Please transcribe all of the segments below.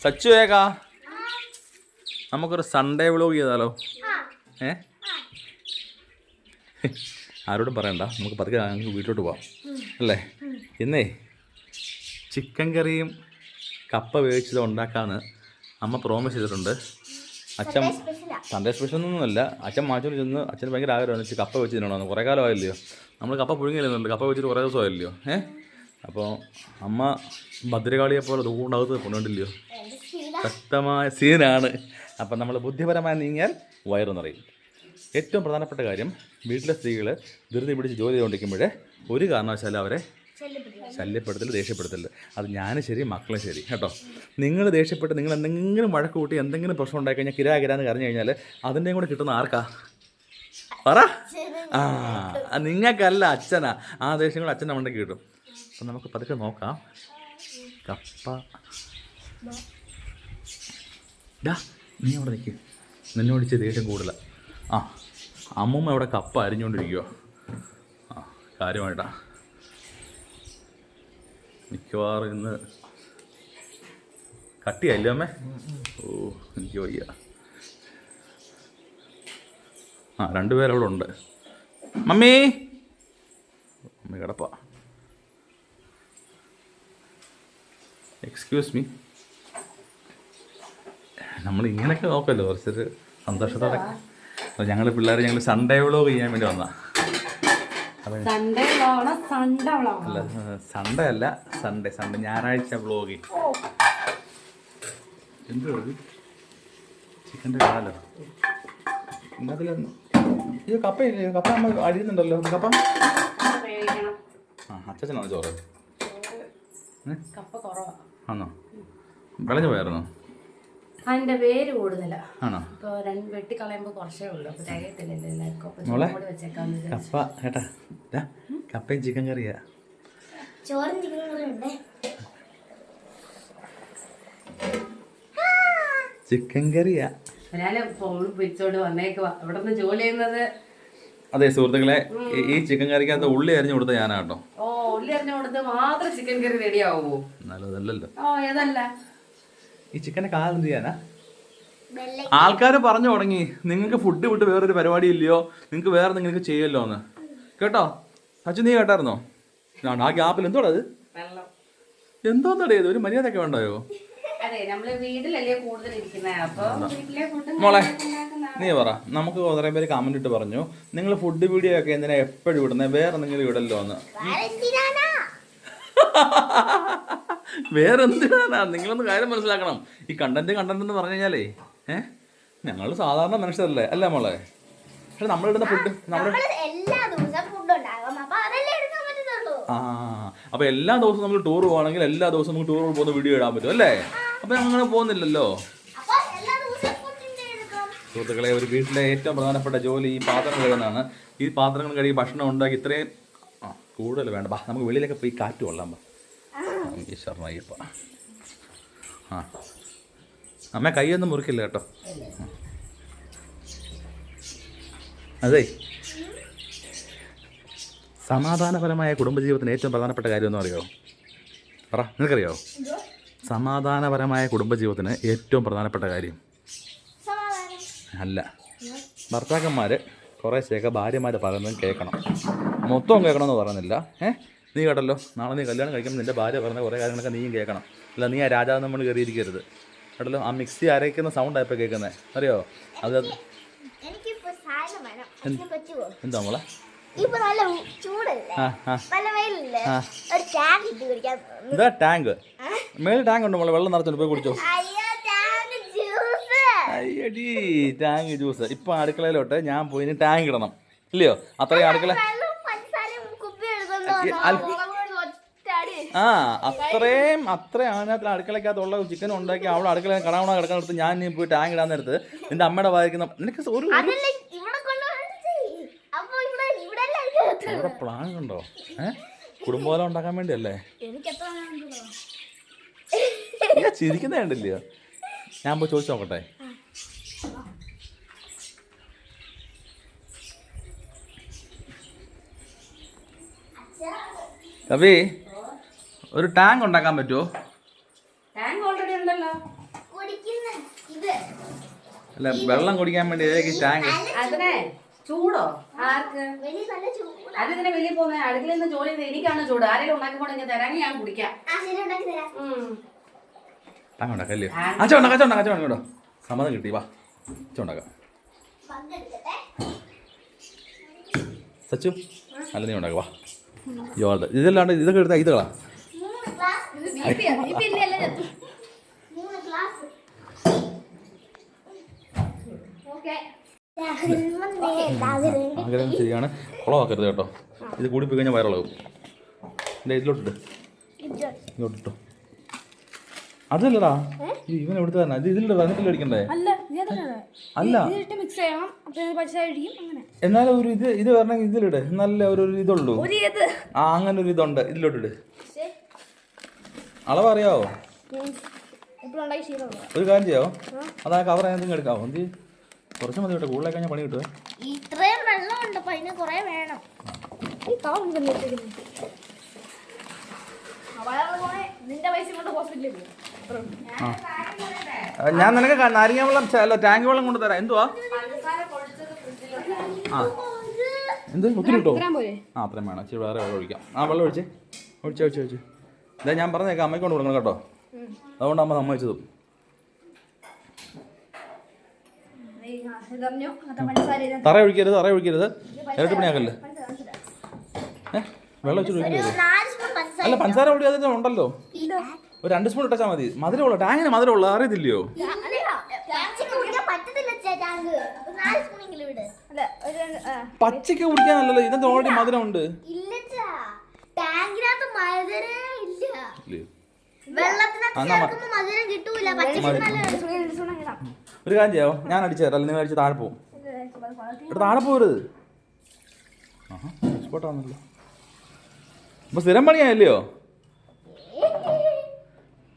സച്ചു വേഗാ നമുക്കൊരു Sunday vlog ചെയ്താലോ? ആരോടും പറയണ്ട, നമുക്ക് പതുക്കെ ഞങ്ങൾക്ക് വീട്ടിലോട്ട് പോവാം അല്ലേ? ഇന്നേ ചിക്കൻ കറിയും കപ്പ വേവിച്ചത് ഉണ്ടാക്കാമെന്ന് അമ്മ പ്രോമിസ് ചെയ്തിട്ടുണ്ട്. അച്ഛൻ സൺഡേ സ്പെഷ്യലൊന്നുമല്ല, അച്ഛൻ മാറ്റൂർ ചെന്ന് അച്ഛന് ഭയങ്കര ആഗ്രഹമാണ് കപ്പ വെച്ച് തിന്നണമെന്ന്. കുറേ കാലമായില്ലയോ നമ്മൾ കപ്പ പുഴുങ്ങിയില്ലുന്നുണ്ട്, കപ്പ വെച്ചിട്ട് കുറേ ദിവസമായില്ലയോ. അപ്പോൾ അമ്മ ഭദ്രകാളിയെ പോലെ ദൂണ്ടകത്ത് കൊണ്ടുകൊണ്ടില്ലയോ, ശക്തമായ സീനാണ്. അപ്പം നമ്മൾ ബുദ്ധിപരമായി നീങ്ങിയാൽ വയറു നിറയും. ഏറ്റവും പ്രധാനപ്പെട്ട കാര്യം, വീട്ടിലെ സ്ത്രീകൾ ധൃതി പിടിച്ച് ജോലി ചെയ്തുകൊണ്ടിരിക്കുമ്പോൾ ഒരു കാരണവശാലും അവരെ ശല്യപ്പെടുത്തൽ, ദേഷ്യപ്പെടുത്തൽ. അത് ഞാനും ശരി, മക്കളും ശരി കേട്ടോ. നിങ്ങൾ ദേഷ്യപ്പെട്ട് നിങ്ങൾ എന്തെങ്കിലും വഴക്ക് കൂട്ടി എന്തെങ്കിലും പ്രശ്നം ഉണ്ടായി കഴിഞ്ഞാൽ കിരാകിരാന്ന് കരഞ്ഞു കഴിഞ്ഞാൽ അതിൻ്റെയും കൂടെ കിട്ടുന്ന ആർക്കാ പറ? നിങ്ങൾക്കല്ല, അച്ഛനാ. ആ ദേഷ്യം കൂടെ അച്ഛൻ്റെ മണ്ടയ്ക്ക് കിട്ടും. അപ്പം നമുക്ക് പതുക്കെ നോക്കാം. കപ്പ നീ അവിടെ നിൽക്കും, നിന്നോടിച്ച് ദേഷ്യം കൂടുതല. അമ്മൂമ്മ അവിടെ കപ്പ അരിഞ്ഞുകൊണ്ടിരിക്കുവോ? കാര്യമായിട്ടാ മിക്കവാറും ഇന്ന് കട്ടിയല്ലേ അമ്മേ? ഓ എനിക്ക് വയ്യ. രണ്ടുപേരവിടെ ഉണ്ട്. മമ്മി മമ്മി കിടപ്പ. Excuse me. നമ്മൾ ഇങ്ങനെയൊക്കെ നോക്കല്ലോ കുറച്ചൊരു സന്തോഷത്തോടെ. ഞങ്ങൾ പിള്ളേർ ഞങ്ങൾ സൺഡേ വ്ലോഗ് ചെയ്യാൻ വേണ്ടി വന്നാ. അല്ല, സൺഡേ അല്ല, സൺഡേ ഞായറാഴ്ച വ്ലോഗ്. എന്തോ ചിക്കൻ്റെ കാലോ ഇത് കപ്പയില്ലേ? കപ്പ നമ്മൾ അഴിയുന്നുണ്ടല്ലോ. കപ്പ അച്ഛനാണോ ചോറ്? ആണോ? വിളഞ്ഞു പോയായിരുന്നോ? അതിന്റെ പേര് കൂടുതലാ. ആണോ? വെട്ടിക്കളയുമ്പോ കുറച്ചേ ഉള്ളൂ. കപ്പ കേട്ടാ, കപ്പയും ചിക്കൻ കറിയാ. ചോറും ചിക്കൻ കറിയുണ്ട്. ചിക്കൻ കറിയാ. ജോലി ചെയ്യുന്നത്. അതെ സുഹൃത്തുക്കളെ, ഈ ചിക്കൻ കറിക്കകത്ത് ഉള്ളി അരിഞ്ഞു കൊടുത്ത ഞാനാട്ടോ. ഉള്ളി അരിഞ്ഞു കൊടുത്ത് മാത്രം ചിക്കൻ കറി റെഡി ആവുമോ? നല്ലതല്ലല്ലോ. ഏതല്ല ഈ ചിക്കൻ്റെ കാലം ചെയ്യാനാ ആൾക്കാർ പറഞ്ഞു തുടങ്ങി. നിങ്ങൾക്ക് ഫുഡ് വിട്ട് വേറൊരു പരിപാടി ഇല്ലയോ, നിങ്ങൾക്ക് വേറെ നിങ്ങൾക്ക് ചെയ്യുമല്ലോ എന്ന്. കേട്ടോ അച്ഛൻ, നീ കേട്ടായിരുന്നോ? ആ ഗ്യാപ്പിൽ എന്തോടാ അത്? എന്തോന്നടേ ഇത്? ഒരു മര്യാദയൊക്കെ വേണ്ടായോ? മോളെ നീ പറ. നമുക്ക് കുറേ പേര് കമന്റ് ഇട്ട് പറഞ്ഞു നിങ്ങൾ ഫുഡ് വീഡിയോ ഒക്കെ എന്തിനാ എപ്പോഴും ഇടുന്നത്, വേറെ എന്തെങ്കിലും ഇടല്ലോ എന്ന്. വേറെ എന്തിനാ? നിങ്ങളൊന്ന് കാര്യം മനസ്സിലാക്കണം. ഈ കണ്ടന്റ് എന്ന് പറഞ്ഞു കഴിഞ്ഞാലേ ഞങ്ങൾ സാധാരണ മനുഷ്യരല്ലേ അല്ലേ മോളെ? പക്ഷെ നമ്മളിടുന്ന ഫുഡ് അപ്പൊ എല്ലാ ദിവസവും നമ്മൾ ടൂർ പോവാണെങ്കിൽ എല്ലാ ദിവസവും നമുക്ക് ടൂർ പോകുന്ന വീഡിയോ ഇടാൻ പറ്റും അല്ലേ? അപ്പൊ അങ്ങനെ പോകുന്നില്ലല്ലോ. സുഹൃത്തുക്കളെ, ഒരു വീട്ടിലെ ഏറ്റവും പ്രധാനപ്പെട്ട ജോലി ഈ പാത്രങ്ങൾ കഴുകുന്നതാണ്. ഈ പാത്രങ്ങൾ കഴുകി ഭക്ഷണം ഉണ്ടാക്കി ഇത്രയും കൂടുതൽ വേണ്ട. നമുക്ക് വെളിയിലൊക്കെ പോയി കാറ്റ് കൊള്ളാം. ഈശ്വരനയ്യപ്പ. അമ്മ കൈയൊന്നും മുറിക്കില്ല കേട്ടോ. അതെ, സമാധാനപരമായ കുടുംബജീവിതത്തിന് ഏറ്റവും പ്രധാനപ്പെട്ട കാര്യം എന്ന് അറിയോ? പറ, നിനക്കറിയോ? സമാധാനപരമായ കുടുംബജീവിതത്തിന് ഏറ്റവും പ്രധാനപ്പെട്ട കാര്യം അല്ല, ഭർത്താക്കന്മാർ കുറേശ്ശേയൊക്കെ ഭാര്യമാർ പറയുന്നത് കേൾക്കണം. മൊത്തവും കേൾക്കണമെന്ന് പറയുന്നില്ല. നീ കേട്ടല്ലോ, നാളെ നീ കല്യാണം കഴിക്കുമ്പോൾ നിൻ്റെ ഭാര്യ പറഞ്ഞ കുറേ കാര്യങ്ങളൊക്കെ നീയും കേൾക്കണം. അല്ല, നീ ആ രാജാവ് നമ്മൾ കയറിയിരിക്കരുത് കേട്ടല്ലോ. ആ മിക്സി അരയ്ക്കുന്ന സൗണ്ടാണ് ഇപ്പോൾ കേൾക്കുന്നത്, അറിയോ? അത് എന്താ മോളെ? എന്താ ടാങ്ക്? മേളിൽ ടാങ്ക് ഉണ്ട് മോളെ, വെള്ളം നിറച്ചോണ്ട് പോയി കുടിച്ചോ. അയ്യടി, ടാങ്ക് ജ്യൂസ്. ഇപ്പം അടുക്കളയിലോട്ട് ഞാൻ പോയി ടാങ്ക് ഇടണം ഇല്ലയോ? അത്രയും അടുക്കള അത്രയും അതിനകത്ത് അടുക്കളക്കകത്തുള്ള ചിക്കൻ ഉണ്ടാക്കി അവിടെ അടുക്കള കടവണ കിടക്കുന്നിടത്ത് ഞാൻ നീ പോയി ടാങ്ക് ഇടാൻ നേരത്ത് നിന്റെ അമ്മയുടെ വായിക്കുന്ന നിനക്ക് ഒരു പ്ലാൻ ഉണ്ടോ? കുടുംബം ഉണ്ടാക്കാൻ വേണ്ടിയല്ലേ? ചിരിക്കുന്നേ ഉണ്ടല്ലയോ? ഞാൻ പോയി ചോദിച്ചു നോക്കട്ടെ. കവി, ഒരു ടാങ്ക് ഉണ്ടാക്കാൻ പറ്റുമോ? ടാങ്ക് ഓൾറെഡി ഉണ്ടല്ലോ. അല്ല വെള്ളം കുടിക്കാൻ വേണ്ടി ഏതൊക്കെ ടാങ്ക് അതിനെ ചൂടോ ആർക്ക് വെളിയിൽ നല്ല ചൂട്. അതിനെ വെളിയിൽ പോകുന്ന അടുക്കളയിൽ നിന്ന് ജോലി ചെയ്ത് എനിക്കാണ് ചൂട് ആരെങ്കിലും ഉണ്ടാക്കിക്കൊണ്ടെങ്കിൽ തരാമെങ്കിൽ ഞാൻ കുടിക്കാം ആ ശരി ഉണ്ടാക്കി തരാം. ഉണ്ടാക്കല്ലേ അച്ഛൻ കേട്ടോ സമ്മതം കിട്ടി വാ അച്ഛൻ ഉണ്ടാക്കാം പങ്കെടുക്കട്ടെ. സച്ചു അല്ല നീ ഉണ്ടാക്കുക വാ യോളത് ഇതല്ലാണ്ട് ഇതൊക്കെ എടുത്താൽ ഇതകളാ 3 ഗ്ലാസ്. 3 ഗ്ലാസ്. ഓക്കേ. ആഗ്രഹം ശരിയാണ് കുളമാക്കരുത് കേട്ടോ ഇത് കൂടി പോയി കഴിഞ്ഞാൽ വയറിളകും ഇതിലോട്ടിട്ട് ഇങ്ങോട്ടിട്ടോ അതല്ലടാ ഇവൻ എവിടുത്തെ തന്നെ ഇത് ഇതിലിട്ട് വന്നിട്ടില്ല അടിക്കണ്ടേ അല്ല എന്നാലും ഒരു ഇത് വരണമെങ്കിൽ ഇതിലിട് എന്നാലേ ഒരു ഇതുള്ളൂ ആ അങ്ങനെ ഒരു ഇതുണ്ട് ഇതിലോട്ടിട് അളവറിയാവോ ഒരു കാര്യം ചെയ്യാവോ അതാ കവർ എന്തെങ്കിലും എടുക്കാവോ എന്ത് കുറച്ച് മതി കേട്ടോ കൂടുതലായി കഴിഞ്ഞാൽ പണി കിട്ടുമേ ഇത്രയും വെള്ളമുണ്ട് അപ്പൊ അതിന് കുറെ വേണം. ഞാൻ നിനക്ക് നാരങ്ങ വെള്ളം അല്ല ടാങ്ക് വെള്ളം കൊണ്ട് തരാം എന്തുവാ ആ എന്ത് ഒത്തിരി കിട്ടോ ആ അത്രയും വേണം ഇച്ചിരി വേറെ വെള്ളം ഒഴിക്കാം ആ വെള്ളം ഒഴിച്ച് ഇതാ ഞാൻ പറഞ്ഞേക്കാം അമ്മയ്ക്ക് കൊണ്ട് കൊടുക്കണം കേട്ടോ അതുകൊണ്ട് അമ്മ സമ്മതിച്ചതും തറ ഒഴിക്കരുത് ഇരട്ടി പണിയാക്കല്ലേ വെള്ളം വെച്ചിട്ട് ഒഴിക്കരുത് 4 സ്പൂൺ പഞ്ചസാര. അല്ല പഞ്ചസാര പൊടി അതിന് ഉണ്ടല്ലോ ഒരു 2 സ്പൂൺ ഇട്ടാൽ മതി മധുരമുള്ള ടാങ്കിന് മധുരമുള്ള അറിയത്തില്ലയോ പച്ചക്ക് കുടിക്കാൻ പറ്റത്തില്ല ടാങ്ക്. 4 സ്പൂണെങ്കിലും ഇട്. പച്ചയ്ക്ക് കുടിക്കാനല്ലല്ലോ ഇതിനകത്ത് ഓൾറെഡി മധുരം ഉണ്ട് ഇല്ല ടാങ്കിനകത്ത് മധുരം ഇല്ല. വെള്ളത്തിനകത്ത് ചേർക്കുമ്പോ മധുരം കിട്ടൂല. പച്ചക്ക് നല്ല ഒരു കാര്യം ചെയ്യാവോ ഞാൻ അടിച്ചു തരാം നിങ്ങൾ അടിച്ച് താഴെ പോവും ഇവിടെ താഴെ പോരുത് എക്സ്പോർട്ടാണല്ലോ അപ്പൊ സ്ഥിരം പണിയായല്ലയോ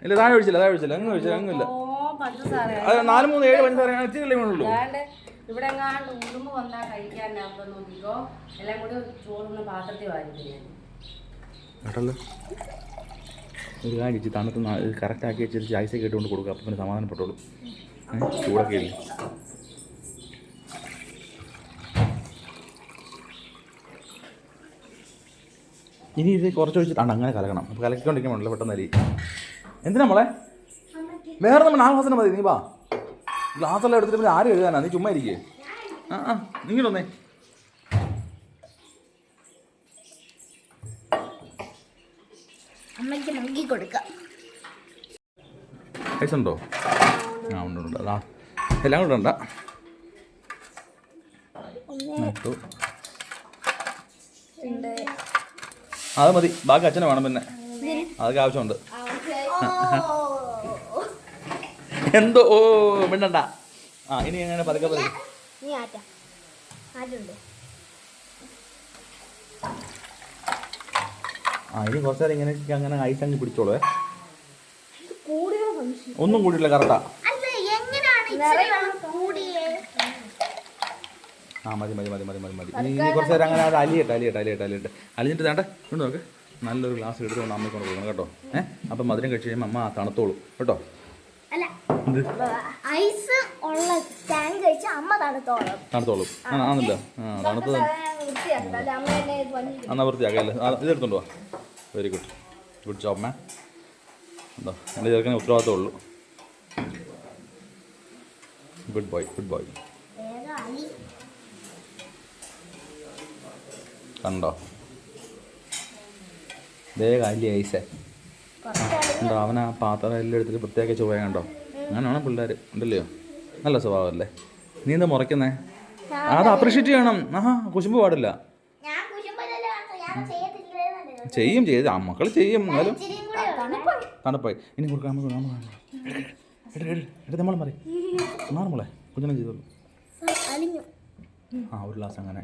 ഇല്ല താഴെ ഒഴിച്ചില്ല അങ്ങില്ല അത് 4, 3, 7 പഞ്ചസാര ഇച്ചിരി ഉള്ളൂ ഇവിടെ എങ്ങാണ്ട് ഉടുമ്പ് വന്നാ കഴിക്കാനാകുമ്പോ നോക്കിക്കോ എല്ലാം കൂടി ചോറുന്ന പാത്രത്തിൽ വാങ്ങിച്ചു കേട്ടല്ലോ ഒരു കാര്യം വെച്ച് തണുത്ത് കറക്റ്റ് ആക്കി വെച്ചിട്ട് ഐസൊക്കെ ഇട്ടുകൊണ്ട് കൊടുക്കുക അപ്പം പിന്നെ സമാധാനപ്പെട്ടോളൂ ചൂടൊക്കെ ഇല്ലേ ഇനി ഇത് കുറച്ച് ഒഴിച്ചിട്ടാണ് അങ്ങനെ കലക്കണം അപ്പോൾ കലക്കിക്കൊണ്ടിരിക്കുമ്പോഴല്ലോ പെട്ടെന്ന് അരി എന്തിനാ മോളെ വേറെ നമ്മൾ 4 ഗ്ലാസ്സിന് മതി നീ വാ ഗ്ലാസ്സെല്ലാം എടുത്തിട്ട് പിന്നെ ആരും എഴുതാനാ നീ ചുമ്മാ ഇരിക്കേ നിങ്ങളൊന്നേ അമ്മയ്ക്ക് നൽകി കൊടുക്കാം. പൈസ ഉണ്ടോ ആ ഉണ്ട് അതാ എല്ലാം കൂടെ ഉണ്ട അത് മതി ബാക്കി അച്ഛനെ വേണം പിന്നെ അതൊക്കെ ആവശ്യമുണ്ട് എന്തോ ഓ മിണ്ടണ്ട ആ ഇനി എങ്ങനെ പതുക്കെ നീ ആറ്റുണ്ട്. ആ ഇനി കുറച്ച് നേരം ഇങ്ങനെ അങ്ങനെ ഐസ് അങ്ങ് പിടിച്ചോളൂ ഒന്നും കൂടിയില്ല കറക്റ്റാ ആ മതി ഇനി കുറച്ച് നേരം അങ്ങനെ അത് അലിയട്ടെ അലിഞ്ഞിട്ട് വേണ്ട കൊണ്ട് നോക്ക് നല്ലൊരു ഗ്ലാസ് എടുത്തുകൊണ്ട് അമ്മയ്ക്ക് കൊണ്ട് കൊടുക്കണം കേട്ടോ അപ്പം മധുരം കഴിച്ച് കഴിയുമ്പോൾ അമ്മ തണുത്തോളൂ കേട്ടോ എന്ത് ഐസ് ഉള്ള ടാങ്ക് കഴിച്ചാൽ അമ്മ തണുത്തോളും ആണല്ലോ ആ തണുത്തത് എന്നാ വൃത്തിയാക്കല്ലേ ഇതെടുത്തോണ്ട് വാ വെരി ഗുഡ് ജോബ് മാം എന്തോ എൻ്റെ ചെറുക്കനെ ഉത്തരവാദിത്തമേ ഉള്ളൂ ഗുഡ് ബോയ് കണ്ടോ ദേ കാലി ഐസേ ഉണ്ടോ അവൻ ആ പാത്രം എല്ലാം എടുത്തിട്ട് പ്രത്യേക ചുവ കണ്ടോ അങ്ങനെയാണ് പിള്ളേർ ഉണ്ടല്ലോ നല്ല സ്വഭാവമല്ലേ നീ എന്താ മുറയ്ക്കുന്നേ അത് അപ്രീഷിയേറ്റ് ചെയ്യണം കുശുമ്പ് പാടില്ല ചെയ്ത് മക്കൾ ചെയ്യും എന്നാലും തണുപ്പായി ഇനി കൊടുക്കാൻ നമ്മൾ മറി മോളെ കുഞ്ഞിനെ ചെയ്തോളൂ ആ ഒരു ഗ്ലാസ് അങ്ങനെ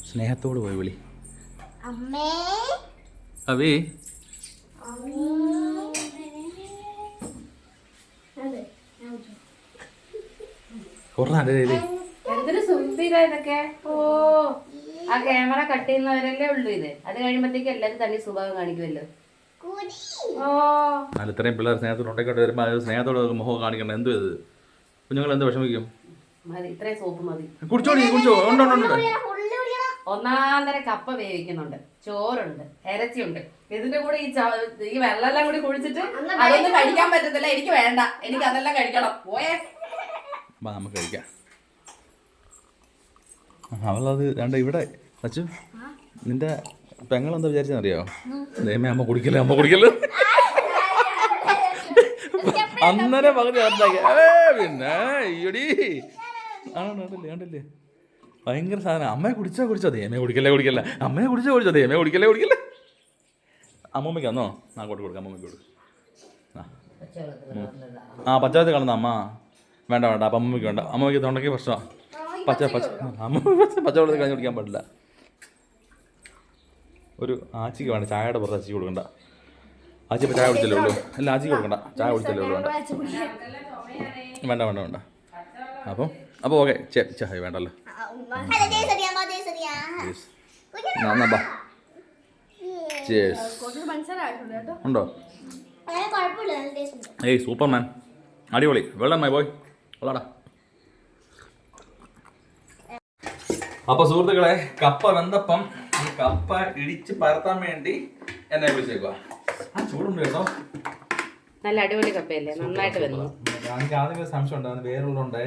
സ്നേഹത്തോട് പോയി വിളി അവേ എന്തൊരു സുന്ദര ഇതൊക്കെ ഓ ആ ക്യാമറ കട്ട് ചെയ്യുന്നവരല്ലേ ഉള്ളൂ ഇത് അത് കഴിയുമ്പോഴത്തേക്ക് എല്ലാരും തന്നെ സ്വഭാവം കാണിക്കുമല്ലോ ഓ എന്നാൽ ഇത്രയും പിള്ളേർ സ്നേഹത്തോട് ഉണ്ടാക്കിയിട്ട് വരുമ്പോൾ അത് സ്നേഹത്തോട് മുഖം കാണിക്കണം. എന്ത് ഇത് കുഞ്ഞുങ്ങൾ എന്ത് വിഷമിക്കും? മതി, ഇത്രയും സോപ്പ് മതി. കുടിച്ചോളി കുടിച്ചോ. ഉണ്ട് ഉണ്ട് ഉണ്ട്. ഒന്നാം തരം കപ്പ വേവിക്കുന്നുണ്ട്, ചോറുണ്ട്, ഇറച്ചിയുണ്ട്. ഇതിന്റെ കൂടെ ഈ വെള്ളമെല്ലാം കൂടി കുടിച്ചിട്ട് അതൊന്നും കഴിക്കാൻ പറ്റത്തില്ല. എനിക്ക് വേണ്ട, എനിക്ക് അതെല്ലാം കഴിക്കണം. പോയേ വാ നമുക്ക് കഴിക്കാം. അവളത് വേണ്ട. ഇവിടെ അച്ചു നിന്റെ പെങ്ങളെന്താ വിചാരിച്ചെന്നറിയോ? ദൈവമേ അമ്മ കുടിക്കല്ലേ അമ്മ കുടിക്കല്ലേ. അന്നേരം പകുതി പിന്നെ ഈയടി ആണല്ലേ കണ്ടല്ലേ ഭയങ്കര സാധനം. അമ്മയെ കുടിച്ചോ ദൈവമേ കുടിക്കല്ലേ അമ്മയെ കുടിച്ചോ ദൈവമേ കുടിക്കല്ലേ. അമ്മമ്മയ്ക്ക് അന്നോ അങ്ങോട്ട് കൊടുക്കാം. അമ്മമ്മയ്ക്ക് കൊടുക്കും. ആ പച്ചവെള്ളത്തിൽ കളന്ന അമ്മ വേണ്ട അപ്പം അമ്മമ്മയ്ക്ക് വേണ്ട. അമ്മമ്മയ്ക്ക് തൊണ്ടയ്ക്ക് പ്രശ്നമാണ്. പച്ചവെള്ളത്തിൽ കളഞ്ഞ് കുടിക്കാൻ പാടില്ല. ഒരു ആച്ചിക്ക് വേണ്ട, ചായയുടെ പുറത്ത് ആച്ചിക്ക് കൊടുക്കണ്ട. ആച്ചി ഇപ്പോൾ ചായ കുടിച്ചല്ലേ ഉള്ളൂ. അല്ല ആച്ചിക്ക് കൊടുക്കണ്ട, ചായ കുടിച്ചല്ലേ ഉള്ളൂ. വേണ്ട. അപ്പോൾ ഓക്കെ ചായ വേണ്ടല്ലോ. ഉണ്ടോ? ഏയ് സൂപ്പർമാൻ, അടിപൊളി. വെള്ളം പോയി വെള്ളടാ. അപ്പൊ സുഹൃത്തുക്കളെ, കപ്പ വെന്തപ്പം ഈ കപ്പ ഇടിച്ച് പരത്താൻ വേണ്ടി എന്നെ വിളിച്ചേക്കുക. ആ ചൂടുണ്ട് കേട്ടോ. നല്ല അടിപൊളി കപ്പയല്ലേ, നന്നായിട്ട് വരുന്നു. എനിക്ക് ആദ്യം സംശയം ഉണ്ടായിരുന്നു, വേരുള്ളതുണ്ടേ.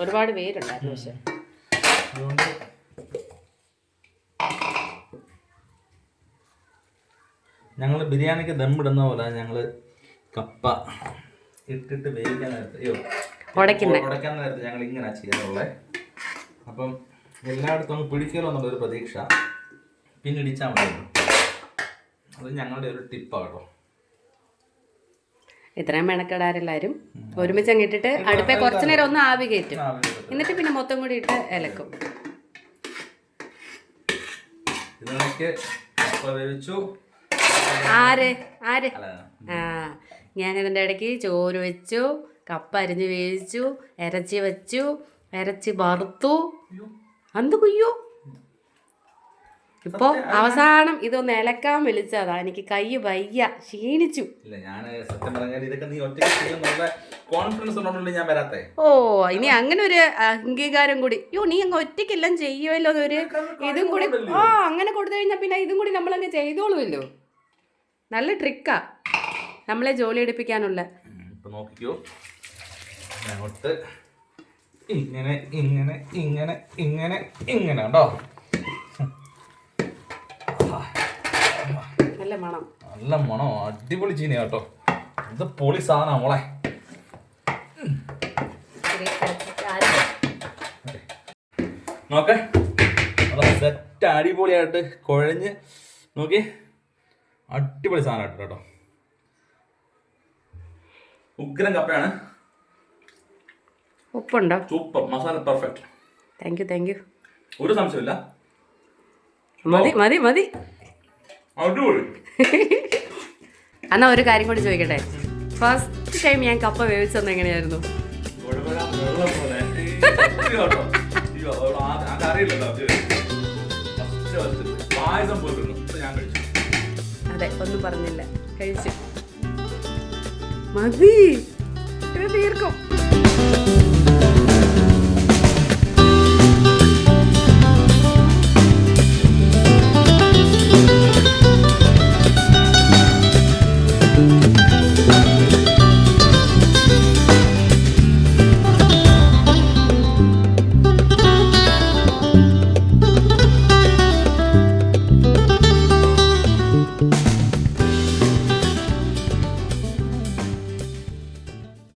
ഒരുപാട് പേരുണ്ടായിരുന്നു. പക്ഷെ അതുകൊണ്ട് ഞങ്ങൾ ബിരിയാണിക്ക് ദമ്മിടുന്ന പോലെ ഞങ്ങൾ കപ്പ ഇട്ടിട്ട് വേവിക്കാൻ നേരത്തെ ഉടയ്ക്കാൻ നേരത്തെ ഞങ്ങൾ ഇങ്ങനെ ചെയ്യാറുള്ളത്. അപ്പം എല്ലായിടത്തും അങ്ങ് പിടിക്കലോ എന്നുള്ളൊരു പ്രതീക്ഷ, പിന്നെ ഇടിച്ചാൽ മതി. അത് ഞങ്ങളുടെ ഒരു ടിപ്പാണ് കേട്ടോ. ഇത്രയും മെനക്കെടാരെല്ലാരും ഒരുമിച്ച് അങ്ങ് ഇട്ടിട്ട് അടുപ്പേ കുറച്ചു നേരം ഒന്ന് ആവി കയറ്റും. എന്നിട്ട് പിന്നെ മൊത്തം കൂടി ഇട്ട് ഇലക്കും. ഇതിനൊക്കെ കപ്പ വേവിച്ചു. ആര് ആ ഞാനിതിൻ്റെ ഇടയ്ക്ക് ചോറ് വെച്ചു, കപ്പ അരിഞ്ഞ് വേവിച്ചു, ഇറച്ചി വെച്ചു, ഇറച്ചി വറുത്തു. എന്ത് കുയ്യോ ഇപ്പൊ അവസാനം ഇതൊന്ന് ഇലക്കാൻ വിളിച്ചതാ. എനിക്ക് കൈ വയ്യ, ക്ഷീണിച്ചു. ഓ ഇനി അങ്ങനെ ഒരു അംഗീകാരം കൂടി. നീ അങ്ങ് ഒറ്റയ്ക്കെല്ലാം ചെയ്യുമല്ലോ എന്നൊരു ഇതും കൂടി അങ്ങനെ കൊടുത്തു കഴിഞ്ഞാൽ പിന്നെ ഇതും കൂടി നമ്മളങ്ങ് ചെയ്തോളുമല്ലോ. നല്ല ട്രിക്കാ നമ്മളെ ജോലി എടുപ്പിക്കാനുള്ള. നോക്കിക്കോ, ഇങ്ങനെ ഇങ്ങനെ ഇങ്ങനെ ഇങ്ങനെ ഇങ്ങനെ ഉണ്ടോ? നല്ല മണം, നല്ല മണോ, അടിപൊളി ചീന കേട്ടോ. ഇത് പൊളി സാധനം മോളെ. നോക്കേ സെറ്റ് അടിപൊളിയായിട്ട് കുഴഞ്ഞ് നോക്കി, അടിപൊളി സാധനം കേട്ടോ. ഉഗ്രം കപ്പയാണ്. ഉപ്പുണ്ടോ? Super masala, perfect. Thank you. ഒരു സംശയമില്ല. മതി. അടിപൊളി. എന്നാ ഒരു കാര്യം കൂടി ചോദിക്കട്ടെ, ഫസ്റ്റ് ടൈം ഞാൻ കപ്പ വേവിച്ചത് എങ്ങനെയായിരുന്നു? അതെ, ഒന്നും പറഞ്ഞില്ല, കഴിച്ചു. മതി, തീർക്കും.